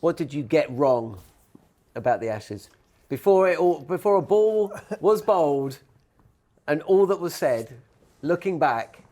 What did you get wrong about the Ashes? Before a ball was bowled and all that was said, looking back,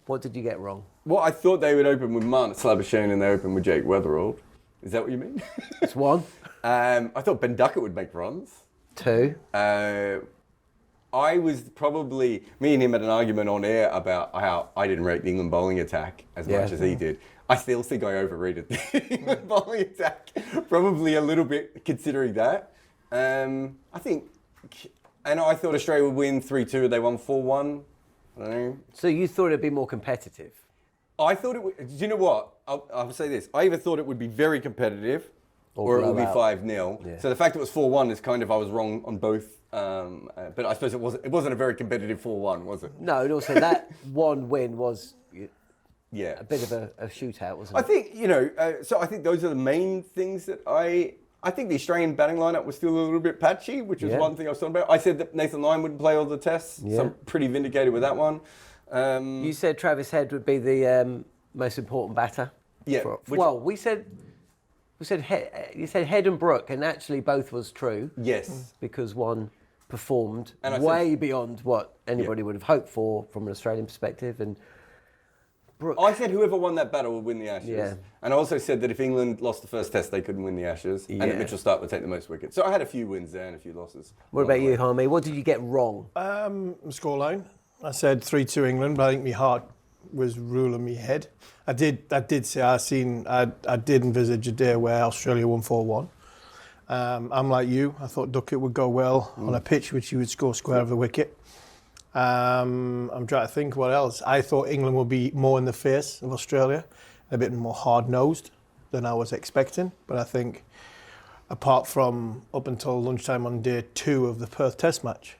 what did you get wrong? Well, I thought they would open with Marnus Labuschagne and they opened with Jake Weatherall. Is that what you mean? It's one. I thought Ben Duckett would make runs. Two. I was probably, me and him had an argument on air about how I didn't rate the England bowling attack as much as he did. I still think I overrated the England bowling attack, probably a little bit considering that. I thought Australia would win 3-2, they won 4-1. I don't know. So you thought it'd be more competitive? I thought it would, do you know what? I'll say this. I either thought it would be very competitive or it would be 5-0. Yeah. So the fact it was 4-1 is kind of, I was wrong on both. But I suppose it wasn't a very competitive 4-1, was it? No, and also that one win was a bit of a shootout, wasn't it? I think, so I think those are the main things that I think the Australian batting lineup was still a little bit patchy, which is one thing I was talking about. I said that Nathan Lyon wouldn't play all the tests, so I'm pretty vindicated with that one. You said Travis Head would be the most important batter. Yeah. You said Head and Brook, and actually both was true. Yes. Because one performed way beyond what anybody would have hoped for from an Australian perspective, and Brook. I said whoever won that battle would win the Ashes. Yeah. And I also said that if England lost the first test, they couldn't win the Ashes, and that Mitchell Starc would take the most wickets. So I had a few wins there and a few losses. What about you, Harmy? What did you get wrong? Scoreline. I said 3-2 England, but I think my heart was ruling me head. I did say I did envisage a day where Australia won 4-1. I'm like you. I thought Duckett would go well on a pitch which he would score square of the wicket. I'm trying to think what else. I thought England would be more in the face of Australia, a bit more hard-nosed than I was expecting. But I think, apart from up until lunchtime on day 2 of the Perth Test match,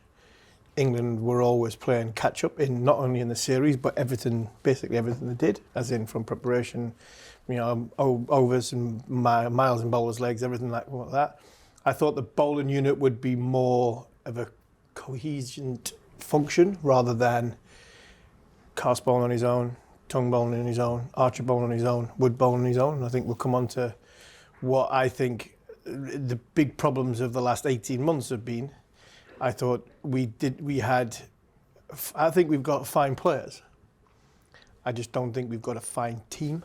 England were always playing catch-up in not only in the series, but basically everything they did, as in from preparation, overs and miles and bowlers' legs, everything like that. I thought the bowling unit would be more of a cohesion function rather than Cast bowling on his own, Tongue bowling on his own, Archer bowling on his own, Wood bowling on his own. And I think we'll come on to what I think the big problems of the last 18 months have been. I thought I think we've got fine players. I just don't think we've got a fine team.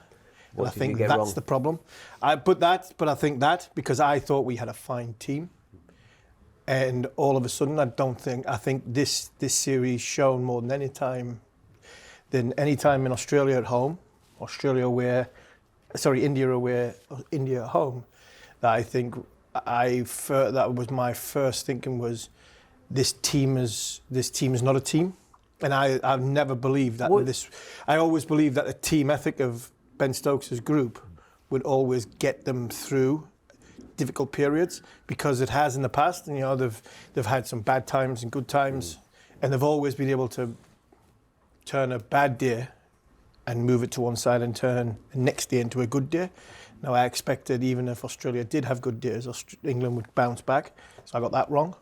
And I think that's the problem. But I think that because I thought we had a fine team. And all of a sudden, I think this series shown more than any time in Australia at home, India away, India at home, that I think that was my first thinking was this team is not a team. And I've never believed that I always believed that the team ethic of Ben Stokes' group would always get them through difficult periods, because it has in the past, and they've had some bad times and good times, and they've always been able to turn a bad day and move it to one side and turn the next day into a good day. Now I expected even if Australia did have good days, England would bounce back, so I got that wrong.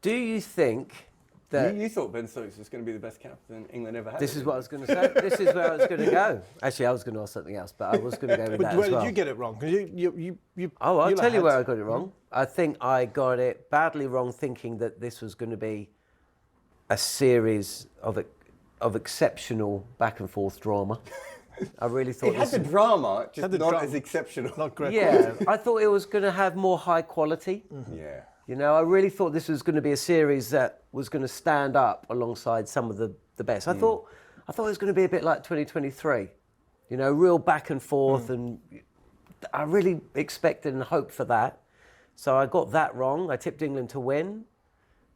Do you think that... You thought Ben Stokes was going to be the best captain England ever had. This is what I was going to say. This is where I was going to go. Actually, I was going to ask something else, but I was going to go with that as well. But where did you get it wrong? I'll tell you where I got it wrong. I think I got it badly wrong thinking that this was going to be a series of exceptional back and forth drama. I really thought it had the drama, just not as exceptional. Not great. Yeah, I thought it was going to have more high quality. Mm-hmm. Yeah. I really thought this was going to be a series that was going to stand up alongside some of the best. I thought it was going to be a bit like 2023, real back and forth, and I really expected and hoped for that. So I got that wrong. I tipped England to win,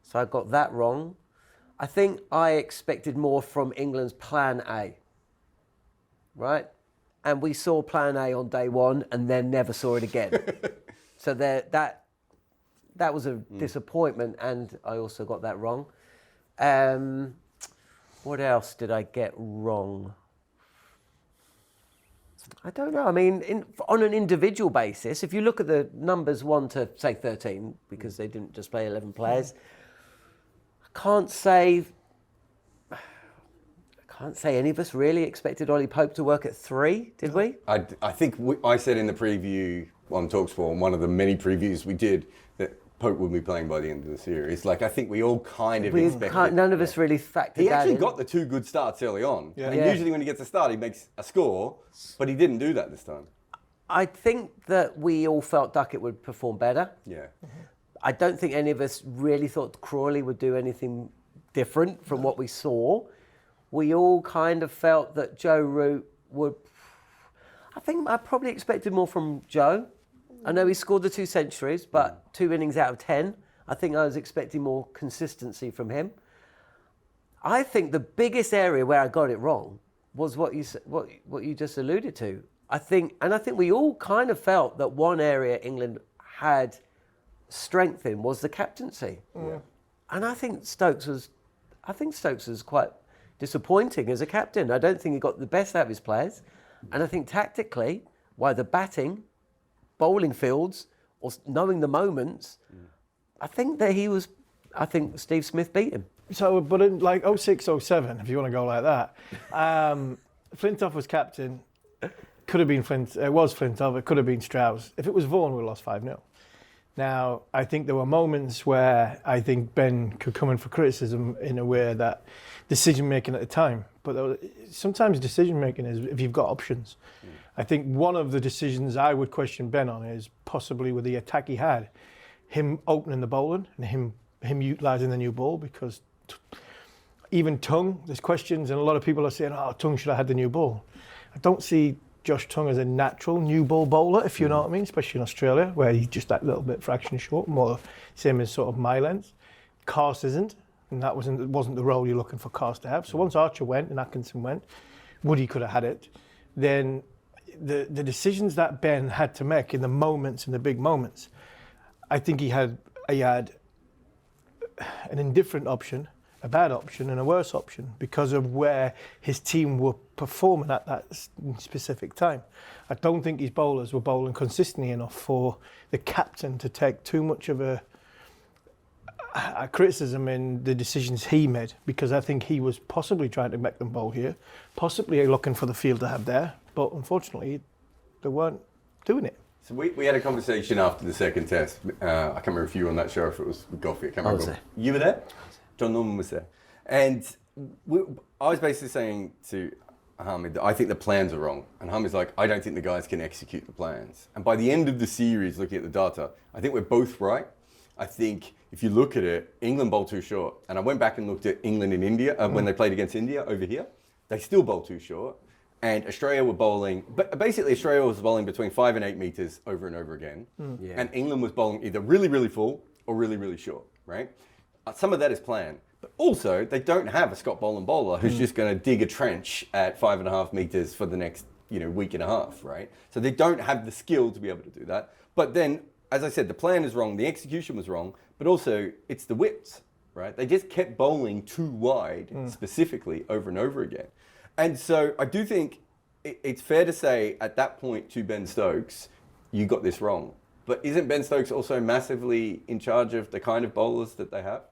so I got that wrong. I think I expected more from England's plan A, right? And we saw plan A on day 1 and then never saw it again. So that was a disappointment, and I also got that wrong. What else did I get wrong? I don't know. I mean, on an individual basis, if you look at the numbers 1 to, say, 13, because they didn't just play 11 players, I can't say can't say any of us really expected Ollie Pope to work at 3, did we? I think I said in the preview on talkSPORT, on one of the many previews we did, that Pope would be playing by the end of the series. Like, I think we all kind of expected. None of us really factored that in. He actually got the 2 good starts early on. Yeah. And usually when he gets a start, he makes a score, but he didn't do that this time. I think that we all felt Duckett would perform better. Yeah. I don't think any of us really thought Crawley would do anything different from what we saw. We all kind of felt that Joe Root would... I think I probably expected more from Joe. I know he scored the 2 centuries, but 2 innings out of 10. I think I was expecting more consistency from him. I think the biggest area where I got it wrong was what you just alluded to. I think we all kind of felt that one area England had strength in was the captaincy. Yeah. And I think Stokes was quite disappointing as a captain. I don't think he got the best out of his players. And I think tactically, whether batting, bowling fields, or knowing the moments, I think Steve Smith beat him. So, but in like 06, 07, if you want to go like that, Flintoff was captain. Could have been it was Flintoff, it could have been Strauss. If it was Vaughan, we lost 5-0. Now, I think there were moments where I think Ben could come in for criticism in a way that decision-making at the time. But sometimes decision-making is if you've got options. I think one of the decisions I would question Ben on is possibly with the attack he had, him opening the bowling and him utilising the new ball, because even Tongue, there's questions and a lot of people are saying, Tongue should have had the new ball. I don't see Josh Tongue as a natural new ball bowler, if you know what I mean, especially in Australia, where he's just that little bit fraction short, more same as sort of my length. Carse isn't, and that wasn't the role you're looking for Carse to have. So once Archer went and Atkinson went, Woody could have had it. Then the decisions that Ben had to make in the moments, in the big moments, I think he had an indifferent option, a bad option and a worse option because of where his team were performing at that specific time. I don't think his bowlers were bowling consistently enough for the captain to take too much of a criticism in the decisions he made, because I think he was possibly trying to make them bowl here, possibly looking for the field to have there, but unfortunately they weren't doing it. So we had a conversation after the second test. I can't remember if you were on that show or if it was with Goffey. I can't remember. there. You were there? Jon Norman was there. And I was basically saying to Hamid that I think the plans are wrong. And Hamid's like, I don't think the guys can execute the plans. And by the end of the series, looking at the data, I think we're both right. I think if you look at it, England bowled too short. And I went back and looked at England in India, when they played against India over here. They still bowled too short. And Australia were bowling, but basically Australia was bowling between 5 and 8 meters over and over again. Yeah. And England was bowling either really, really full or really, really short, right? Some of that is planned. But also, they don't have a Scott Boland bowler who's just going to dig a trench at 5.5 meters for the next week and a half, right? So they don't have the skill to be able to do that. But then, as I said, the plan is wrong, the execution was wrong, but also it's the widths, right? They just kept bowling too wide, specifically, over and over again. And so I do think it's fair to say at that point to Ben Stokes, you got this wrong. But isn't Ben Stokes also massively in charge of the kind of bowlers that they have?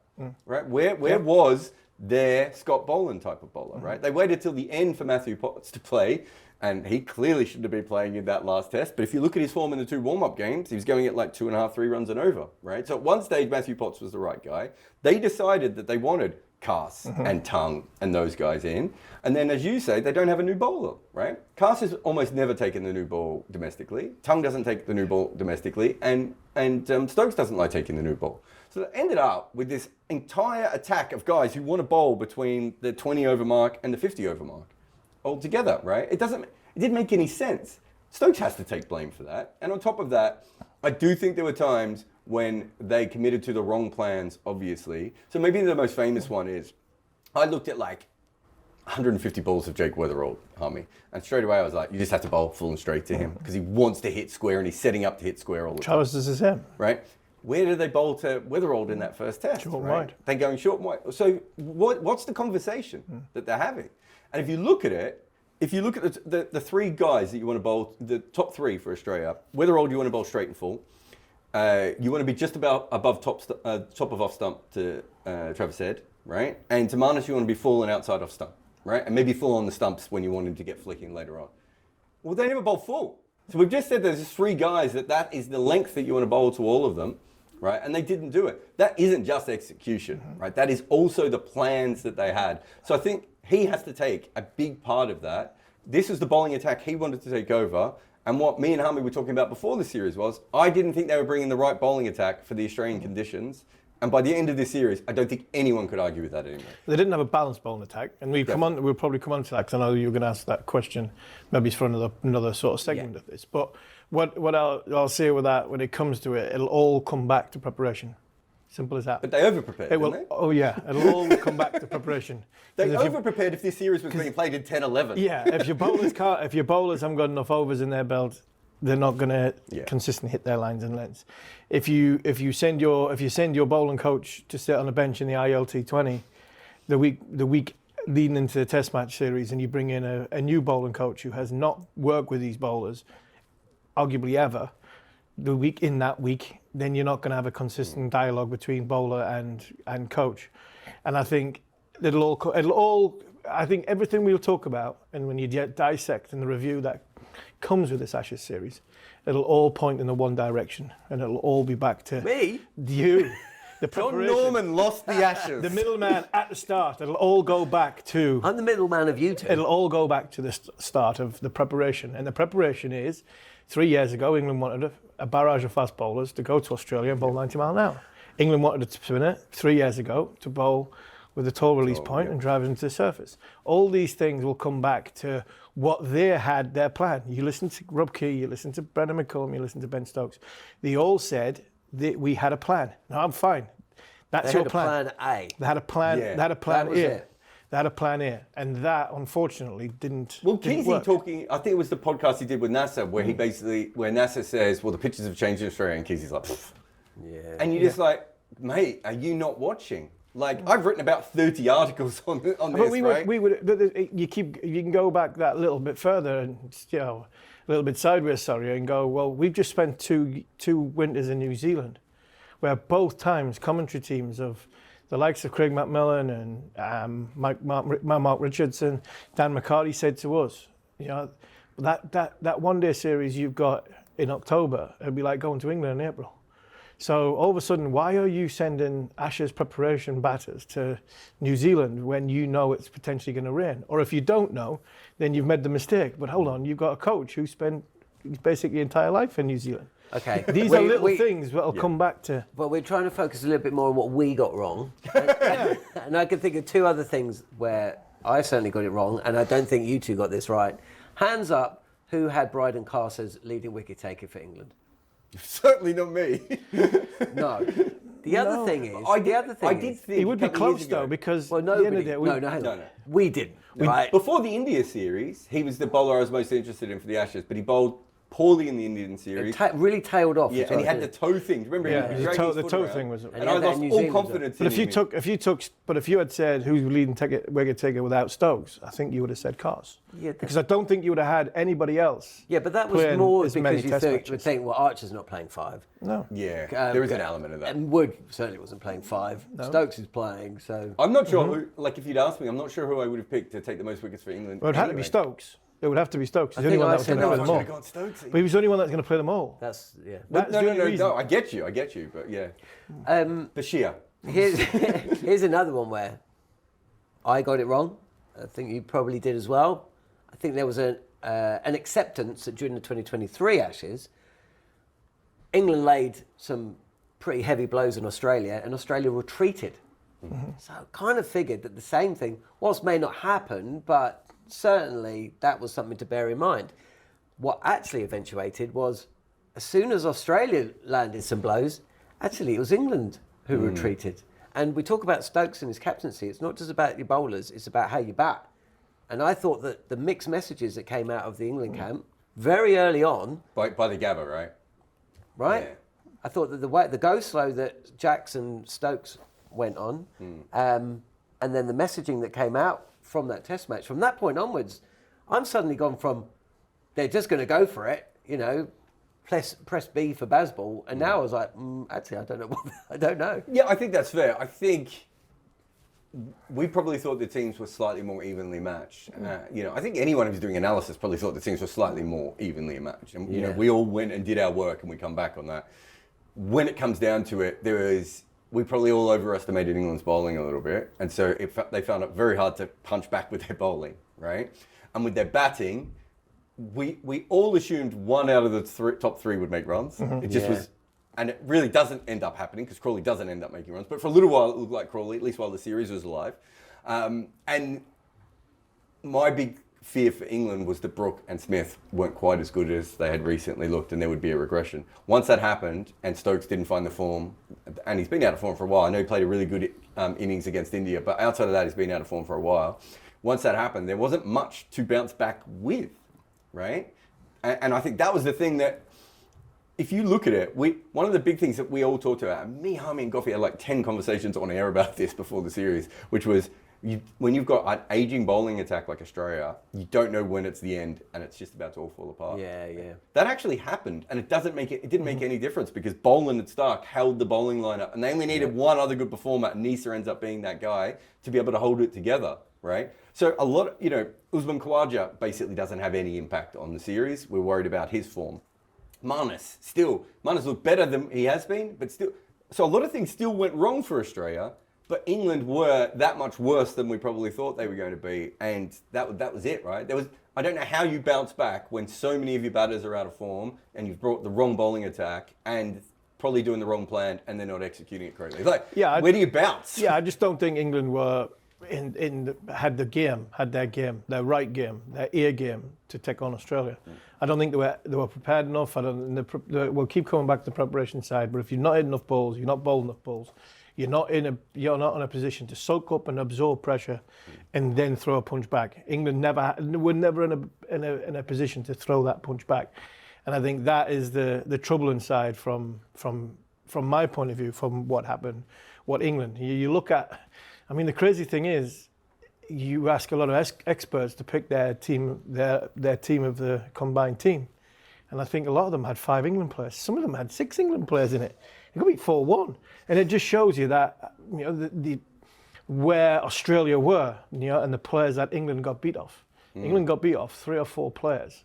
Right? Where was their Scott Boland type of bowler, right? They waited till the end for Matthew Potts to play, and he clearly shouldn't have been playing in that last test. But if you look at his form in the 2 warm-up games, he was going at like 2.5, 3 runs and over, right? So at one stage, Matthew Potts was the right guy. They decided that they wanted Carse and Tongue and those guys in. And then, as you say, they don't have a new bowler, right? Carse has almost never taken the new ball domestically. Tongue doesn't take the new ball domestically. And Stokes doesn't like taking the new ball. So they ended up with this entire attack of guys who want to bowl between the 20 over mark and the 50 over mark altogether, right? It didn't make any sense. Stokes has to take blame for that. And on top of that, I do think there were times when they committed to the wrong plans, obviously. So maybe the most famous one is, I looked at like 150 balls of Jake Weatherall, Harmy, and straight away I was like, you just have to bowl full and straight to him because he wants to hit square and he's setting up to hit square all the time. Travis does the same. Right? Where did they bowl to Weatherall in that first test? Short and right? wide. They're going short and wide. So what's the conversation that they're having? And if you look at it, if you look at the 3 guys that you want to bowl, the top 3 for Australia, Weatherall you want to bowl straight and full. You want to be just about above top of off stump to Travis Head, right? And to Marnus, you want to be full and outside off stump. right? And maybe full on the stumps when you want him to get flicking later on. Well, they never bowl full. So we've just said there's just 3 guys that is the length that you want to bowl to all of them, right? And they didn't do it. That isn't just execution, right? That is also the plans that they had. So I think he has to take a big part of that. This is the bowling attack he wanted to take over. And what me and Harmy were talking about before the series was, I didn't think they were bringing the right bowling attack for the Australian conditions. And by the end of this series, I don't think anyone could argue with that anymore. They didn't have a balanced bowling attack, and we'll probably come on to that because I know you were going to ask that question. Maybe it's for another sort of segment of this. But what I'll say with that, when it comes to it, it'll all come back to preparation. Simple as that. But they over-prepared, didn't they? Oh yeah, it'll all come back to prepreparation. They over-prepared if this series was being played in 10-11. Yeah, if your bowlers haven't got enough overs in their belt, they're not going to consistently hit their lines and lengths. If you send your bowling coach to sit on a bench in the ILT20, the week leading into the Test match series, and you bring in a new bowling coach who has not worked with these bowlers, arguably ever, that week, then you're not going to have a consistent dialogue between bowler and coach. And I think it'll all. I think everything we'll talk about, and when you dissect and the review that comes with this Ashes series, it'll all point in the one direction, and it'll all be back to me, you, the Jon preparation. Norman lost the Ashes. The middleman at the start. It'll all go back to. I'm the middleman of you two. It'll all go back to the start of the preparation, and the preparation is 3 years ago. England wanted a barrage of fast bowlers to go to Australia and bowl 90 mile an hour. England wanted a spinner 3 years ago to bowl with a tall release point and drive it into the surface. All these things will come back to what they had their plan. You listen to Rob Key, you listen to Brendan McCullum, you listen to Ben Stokes. They all said that we had a plan. No, I'm fine. That's your plan. They had a plan A. They had a plan. Yeah, they had a plan that was A. it. They had a plan A, and that unfortunately didn't. Well, didn't Keezy work. talking, I think it was the podcast he did with NASA, where where NASA says, well, the pitches have changed in Australia, and Keezy's like, pfft. Yeah. And you're just like, mate, are you not watching? Like, I've written about 30 articles on this, right? You can go back that little bit further and, a little bit sideways, and go, well, we've just spent two winters in New Zealand, where both times commentary teams of the likes of Craig McMillan and Mark Richardson, Dan McCarty said to us, that one-day series you've got in October, it'd be like going to England in April. So all of a sudden, why are you sending Ashes preparation batters to New Zealand when you know it's potentially going to rain? Or if you don't know, then you've made the mistake. But hold on, you've got a coach who spent basically entire life in New Zealand. Okay. These are little things that will come back to. But we're trying to focus a little bit more on what we got wrong. And I can think of 2 other things where I certainly got it wrong, and I don't think you two got this right. Hands up, who had Bryden Carr as leading wicket taker for England? Certainly not me. No. The other thing is, I did think He would be a couple of close years ago- though, because well, at the end of nobody. the day, Hang on. No. We didn't. Right. Before the India series, he was the bowler I was most interested in for the Ashes, but he bowled poorly in the Indian series. Really tailed off. Yeah, as and he well, had the didn't toe thing. Remember, Yeah, he the was toe- dragging his the foot toe around. thing was- And And I he had that lost in New all Zealand, confidence But in if you had said who's leading wicket taker without Stokes, I think you would have said Cars. Yeah, because I don't think you would have had anybody else. Yeah, but that was playing more as many because you test would matches. think, well, Archer's not playing 5. No. Yeah, there is an element of that. And Wood certainly wasn't playing 5. Stokes is playing, so... I'm not sure who, like if you'd asked me, I'm not sure who I would have picked to take the most wickets for England. Well, it had to be anyway. Stokes. It would have to be Stokes. He's the I only think one I that was said going to play I them was all. Should've gone Stokesy. But he was the only one that was going to play them all. That's, yeah. That's the only reason. No, I get you, but yeah. Bashir. Here's another one where I got it wrong. I think you probably did as well. I think there was an acceptance that during the 2023 Ashes, England laid some pretty heavy blows on Australia, and Australia retreated. So I kind of figured that the same thing, whilst may not happen, but certainly that was something to bear in mind. What actually eventuated was, as soon as Australia landed some blows, actually it was England who retreated. And we talk about Stokes and his captaincy. It's not just about your bowlers, it's about how you bat. And I thought that the mixed messages that came out of the England camp very early on... By the Gabba, right? Right? Yeah. I thought that the go slow that Jackson Stokes went on, and then the messaging that came out from that test match, from that point onwards, I'm suddenly gone from, they're just going to go for it, press B for Bazball, and now I was like, actually, I don't know. I don't know. Yeah, I think that's fair. I think we probably thought the teams were slightly more evenly matched. I think anyone who's doing analysis probably thought the teams were slightly more evenly matched. And we all went and did our work, and we come back on that. When it comes down to it, we probably all overestimated England's bowling a little bit, and so they found it very hard to punch back with their bowling, right? And with their batting, we all assumed one out of the top three would make runs. It just was. And it really doesn't end up happening because Crawley doesn't end up making runs. But for a little while, it looked like Crawley, at least while the series was alive. And my big fear for England was that Brooke and Smith weren't quite as good as they had recently looked, and there would be a regression. Once that happened, and Stokes didn't find the form, and he's been out of form for a while. I know he played a really good innings against India, but outside of that, he's been out of form for a while. Once that happened, there wasn't much to bounce back with, right? And I think that was the thing that, if you look at it, one of the big things that we all talked about, me, Harmy, and Goffey had like 10 conversations on air about this before the series, which was when you've got an aging bowling attack like Australia, you don't know when it's the end, and it's just about to all fall apart. Yeah. That actually happened, and it didn't make any difference because Boland and Stark held the bowling lineup, and they only needed one other good performer, and Nisa ends up being that guy to be able to hold it together, right? So Usman Khawaja basically doesn't have any impact on the series. We're worried about his form. Marnus looked better than he has been, but still. So a lot of things still went wrong for Australia, but England were that much worse than we probably thought they were going to be, and that was it, right? I don't know how you bounce back when so many of your batters are out of form, and you've brought the wrong bowling attack, and probably doing the wrong plan, and they're not executing it correctly. Where do you bounce? Yeah, I just don't think England were had their right game, their ear game to take on Australia. I don't think they were prepared enough. We'll keep coming back to the preparation side, but if you're not hitting enough balls, you're not bowling enough balls, you're not in a position to soak up and absorb pressure, and then throw a punch back. England were never in a position to throw that punch back, and I think that is the troubling side from my point of view, from what happened, what England. You look at. I mean, the crazy thing is, you ask a lot of experts to pick their team, their team of the combined team, and I think a lot of them had 5 England players. Some of them had 6 England players in it. It could be 4-1, and it just shows you that where Australia were, and the players that England got beat off. England got beat off 3 or 4 players.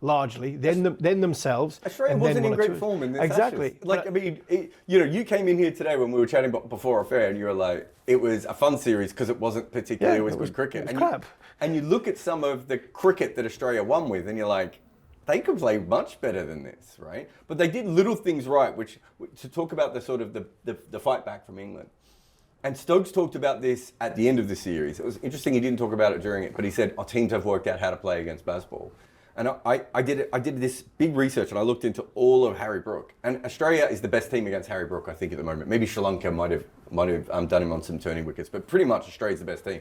Largely, then themselves. Australia wasn't in great form in this. Exactly. Ashes. You came in here today when we were chatting before affair, and you were like, it was a fun series because it wasn't particularly always good cricket. It was crap. And you look at some of the cricket that Australia won with, and you're like, they could play much better than this, right? But they did little things right, which to talk about the sort of the fight back from England. And Stokes talked about this at the end of the series. It was interesting. He didn't talk about it during it, but he said, our teams have worked out how to play against Bazball. And I did this big research, and I looked into all of Harry Brook. And Australia is the best team against Harry Brook, I think, at the moment. Maybe Sri Lanka might have done him on some turning wickets, but pretty much Australia's the best team.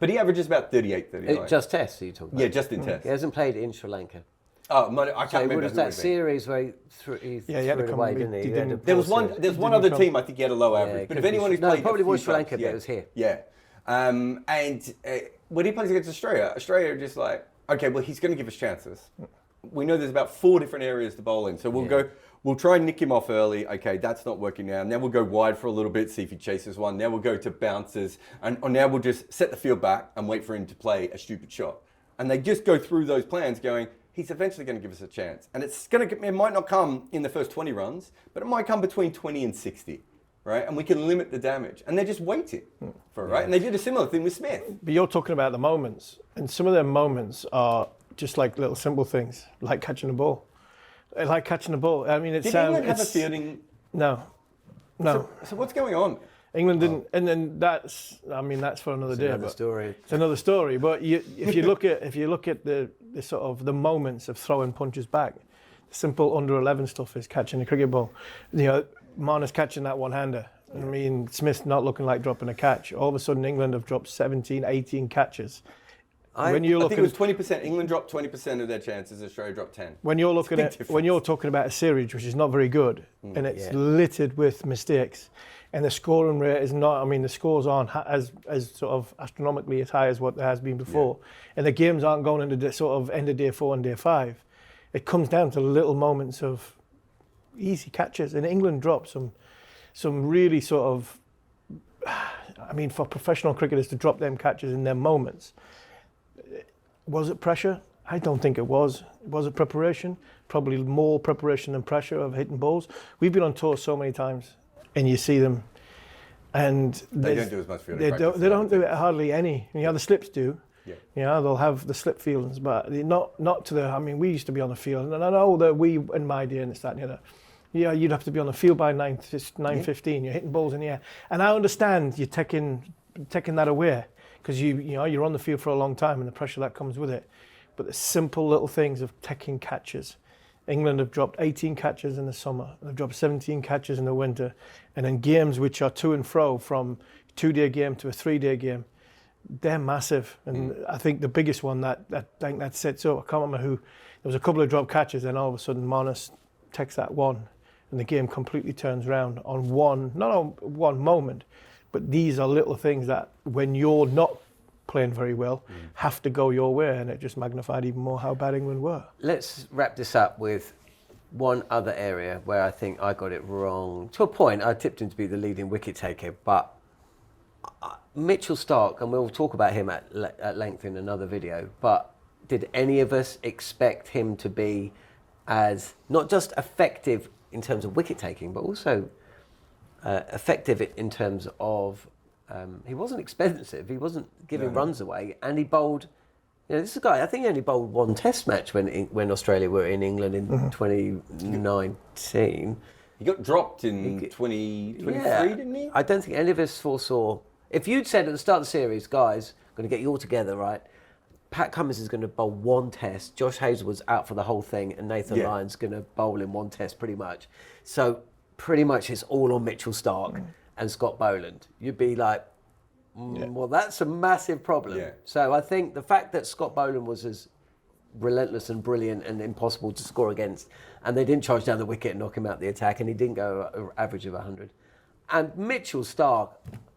But he averages about 38, 39. Just tests, are you talking about? Yeah, just in tests. He hasn't played in Sri Lanka. Oh, I can't remember. It was that series where he threw it away, didn't he? There was one other team I think he had a low average. But if anyone who's played, it probably was Sri Lanka, but it was here. Yeah, and when he plays against Australia are just like, okay, well, he's going to give us chances. We know there's about 4 different areas to bowl in, so we'll try and nick him off early. Okay, that's not working now. Now we'll go wide for a little bit, see if he chases one. Now we'll go to bounces, or now we'll just set the field back and wait for him to play a stupid shot. And they just go through those plans going, he's eventually going to give us a chance. And it might not come in the first 20 runs, but it might come between 20 and 60, right? And we can limit the damage. And they're just waiting for it, right? And they did a similar thing with Smith. But you're talking about the moments, and some of their moments are just like little simple things, like catching the ball. Like catching the ball. I mean, Did England have a fielding? No. So what's going on? England didn't, and then that's for another day. Another story. It's another story. But if you look at the sort of the moments of throwing punches back, the simple under 11 stuff is catching a cricket ball. Marnus catching that one-hander. I mean, Smith's not looking like dropping a catch. All of a sudden, England have dropped 17, 18 catches. I think it was 20%. England dropped 20% of their chances. Australia dropped 10. When you're talking about a series which is not very good and it's littered with mistakes, and the scoring rate is not. I mean, the scores aren't as sort of astronomically as high as what there has been before, and the games aren't going into sort of end of day 4 and day 5. It comes down to little moments of easy catches, and England dropped some really sort of. I mean, for professional cricketers to drop them catches in them moments, was it pressure? I don't think it was. Was it preparation? Probably more preparation than pressure of hitting balls. We've been on tour so many times, and you see them, and they don't do as much fielding They practice. don't do it hardly any. You know, the slips do. Yeah. You know, they'll have the slip feelings, but not to the. I mean, we used to be on the field, and I know that we in my day and it's that, you know. Yeah, you'd have to be on the field by 9:15. You're hitting balls in the air, and I understand you're taking that away because you know you're on the field for a long time and the pressure that comes with it. But the simple little things of taking catches. England have dropped 18 catches in the summer. They've dropped 17 catches in the winter, and in games which are to and fro from 2-day game to a 3-day game, they're massive. And I think the biggest one that sets up. I can't remember who. There was a couple of drop catches, and all of a sudden Monas takes that one. And the game completely turns around on not on one moment, but these are little things that when you're not playing very well, have to go your way, and it just magnified even more how bad England were. Let's wrap this up with one other area where I think I got it wrong. To a point, I tipped him to be the leading wicket taker, but Mitchell Starc, and we'll talk about him at length in another video, but did any of us expect him to be as not just effective in terms of wicket taking, but also effective in terms of he wasn't expensive, he wasn't giving runs away, and he bowled. You know, this is a guy. I think he only bowled one Test match when Australia were in England in 2019. He got dropped in 2023, didn't he? I don't think any of us foresaw. If you'd said at the start of the series, guys, going to get you all together, right? Pat Cummins is going to bowl one Test. Josh Hazlewood's out for the whole thing, and Nathan Lyon's going to bowl in one Test, pretty much. So pretty much it's all on Mitchell Starc and Scott Boland. You'd be like, well, that's a massive problem. Yeah. So I think the fact that Scott Boland was as relentless and brilliant and impossible to score against, and they didn't charge down the wicket and knock him out the attack, and he didn't go an average of 100. And Mitchell Starc,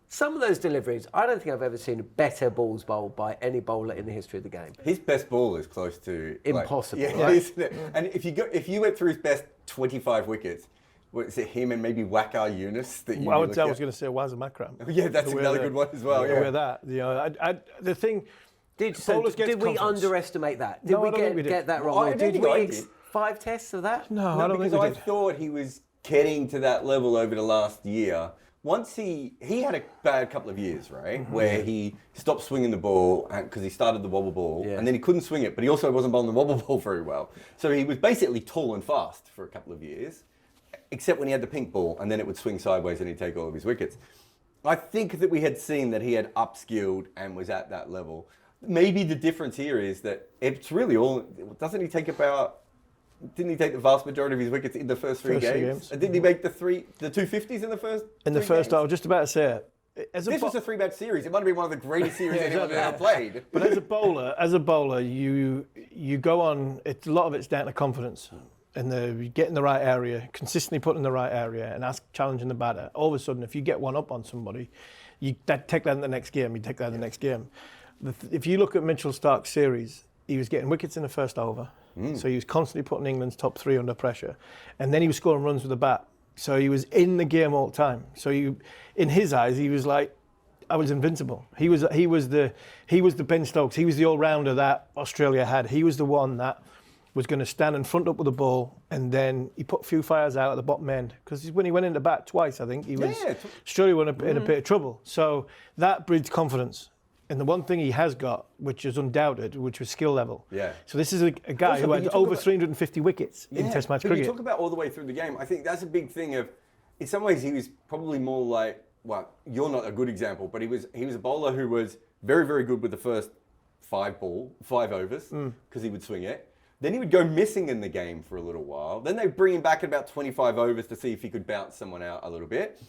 some of those deliveries, I don't think I've ever seen better balls bowled by any bowler in the history of the game. His best ball is close to impossible. Right? Isn't it? And if you went through his best 25 wickets, was it him and maybe Waqar Yunus that you? Well, I was going to say Wazir Makram. Yeah, that's another good one as well. With that, you know, the thing. Did we underestimate that? Did No, we I don't think we get that wrong? Well, or did we 5 tests of that? No, I don't think we because I did. thought he was getting to that level over the last year. Once he had a bad couple of years, right, where he stopped swinging the ball because he started the wobble ball, and then he couldn't swing it, but he also wasn't bowling the wobble ball very well. So he was basically tall and fast for a couple of years, except when he had the pink ball, and then it would swing sideways and he'd take all of his wickets. I think that we had seen that he had upskilled and was at that level. Maybe the difference here is that it's really all. Didn't he take the vast majority of his wickets in the first three games? Didn't he make the 250s in the first? In the first, I was just about to say it. This was a 3-match series. It might have been one of the greatest series anyone ever played. But as a bowler, you go on. A lot of it's down to confidence, and you get in the right area, consistently put in the right area, and that's challenging the batter. All of a sudden, if you get one up on somebody, you take that in the next game. You take that in the next game. If you look at Mitchell Starc's series, he was getting wickets in the first over. So he was constantly putting England's top 3 under pressure, and then he was scoring runs with the bat. So he was in the game all the time. So in his eyes, he was like, I was invincible. He was the Ben Stokes. He was the all-rounder that Australia had. He was the one that was going to stand in front up with the ball, and then he put a few fires out at the bottom end. Because when he went into bat twice, I think, Australia were in a bit of trouble. So that breeds confidence. And the one thing he has got, which is undoubted, which was skill level. Yeah. So this is a guy who had over 350 wickets in Test match cricket. You talk about all the way through the game. I think that's a big thing of, in some ways he was probably more like, well, you're not a good example, but he was a bowler who was very, very good with the first 5 overs, because he would swing it. Then he would go missing in the game for a little while. Then they'd bring him back at about 25 overs to see if he could bounce someone out a little bit.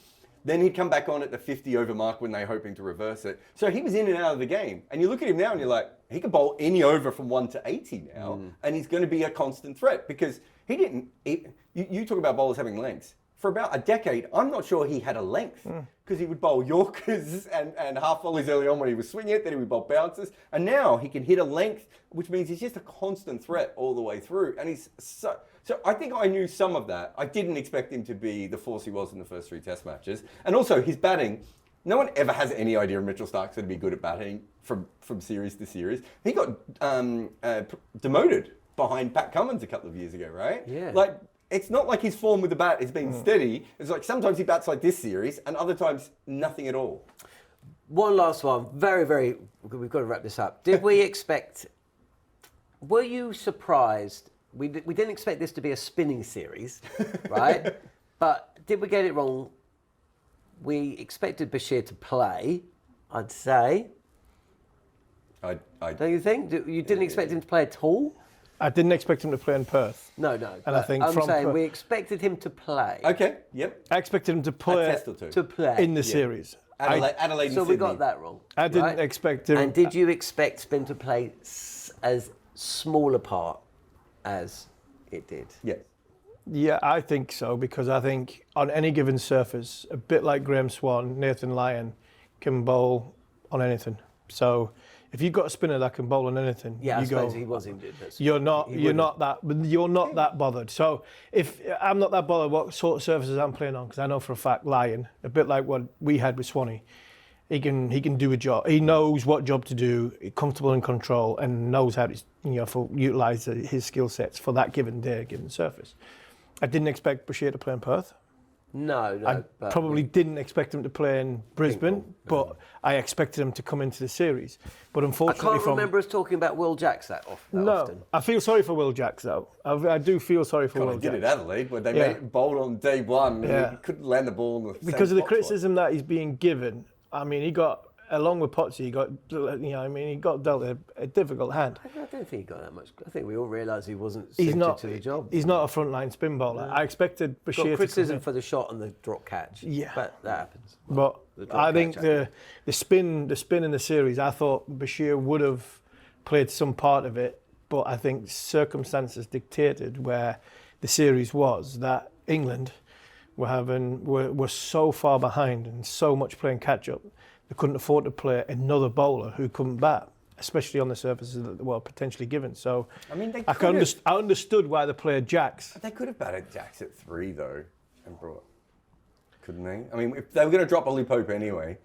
Then he'd come back on at the 50 over mark when they're hoping to reverse it. So he was in and out of the game. And you look at him now and you're like, he could bowl any over from 1 to 80 now. And he's going to be a constant threat because you talk about bowlers having lengths. For about a decade, I'm not sure he had a length because he would bowl Yorkers and half volleys early on when he was swinging it. Then he would bowl bounces. And now he can hit a length, which means he's just a constant threat all the way through. And he's So I think I knew some of that. I didn't expect him to be the force he was in the first 3 Test matches. And also his batting, No one ever has any idea Mitchell Stark's going to be good at batting from series to series. He got demoted behind Pat Cummins a couple of years ago, right? Yeah. Like, it's not like his form with the bat has been steady. It's like sometimes he bats like this series and other times nothing at all. One last one. Very, very... We've got to wrap this up. Did we expect... Were you surprised? We didn't expect this to be a spinning series, right? But did we get it wrong? We expected Bashir to play, I'd say. Don't you think? You didn't expect him to play at all? I didn't expect him to play in Perth. No. And I think I'm saying Perth, we expected him to play. Okay, yep. I expected him to play, A test or two. To play. in the series. Adelaide and So we Sydney. got that wrong. I didn't right? expect him. And did you expect Spin to play as small a part as it did? Yes. Yeah, I think so, because I think on any given surface, a bit like Graham Swan, Nathan Lyon can bowl on anything. So if you've got a spinner that can bowl on anything, Yeah, I you go. suppose he was indeed. You're not that bothered. So if I'm not that bothered what sort of surfaces I'm playing on, because I know for a fact Lyon, a bit like what we had with Swanee, he can do a job. He knows what job to do, comfortable in control, and knows how to utilise his skill sets for that given day, given surface. I didn't expect Bashir to play in Perth. No. I probably didn't expect him to play in Brisbane, but I expected him to come into the series. But I unfortunately, can't remember us talking about Will Jacks that often. No, I feel sorry for Will Jacks though. I do feel sorry for Will He did Jacks. it at Adelaide, where they made it bold on day one. Yeah. And he couldn't land the ball in the Because same of the spot criticism that he's being given. I mean, he got, along with Potsy, he got dealt a difficult hand. I don't think he got that much. I think we all realised he wasn't He's suited not to the job. He's not a frontline spin bowler. I expected Bashir Got to criticism come for the shot and the drop catch. Yeah. But that happens. in. But The drop I think catch the spin in the series, I thought Bashir would have played some part of it, but I think circumstances dictated where the series was that England were so far behind and so much playing catch up, they couldn't afford to play another bowler who couldn't bat, especially on the surfaces that were potentially given. So I mean, they I understood why they played Jacks. They could have batted Jacks at 3 though, and brought, couldn't they? I mean, if they were going to drop Ollie Pope anyway,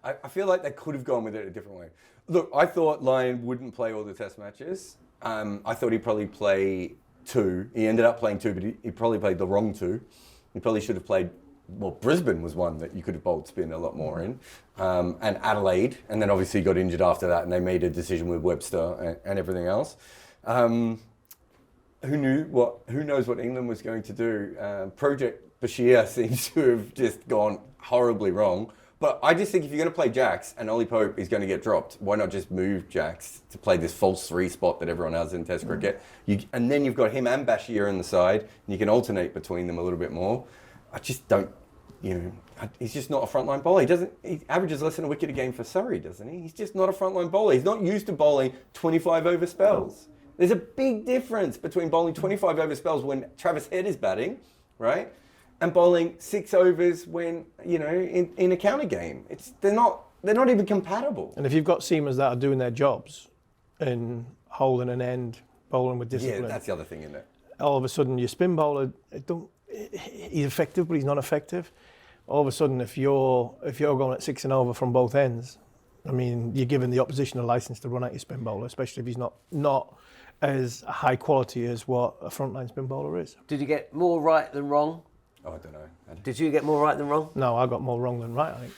I feel like they could have gone with it a different way. Look, I thought Lyon wouldn't play all the Test matches. I thought he'd probably play 2. He ended up playing 2, but he probably played the wrong 2. He probably should have played. Well, Brisbane was one that you could have bowled spin a lot more in, and Adelaide, and then obviously got injured after that, and they made a decision with Webster and everything else. Who knows what England was going to do? Project Bashir seems to have just gone horribly wrong. But I just think if you're going to play Jacks and Ollie Pope is going to get dropped, why not just move Jacks to play this false 3 spot that everyone has in Test cricket? And then you've got him and Bashir on the side, and you can alternate between them a little bit more. I just don't, he's just not a frontline bowler. He averages less than a wicket a game for Surrey, doesn't he? He's just not a frontline bowler. He's not used to bowling 25 over spells. There's a big difference between bowling 25 over spells when Travis Head is batting, right? And bowling 6 overs when, in a counter game. They're not even compatible. And if you've got seamers that are doing their jobs in holding an end, bowling with discipline. Yeah, that's the other thing, isn't it? All of a sudden, your spin bowler, he's effective, but he's not effective. All of a sudden, if you're going at 6 and over from both ends, I mean, you're giving the opposition a license to run at your spin bowler, especially if he's not as high quality as what a frontline spin bowler is. Did you get more right than wrong? Oh, I don't know. Did you get more right than wrong? No, I got more wrong than right, I think.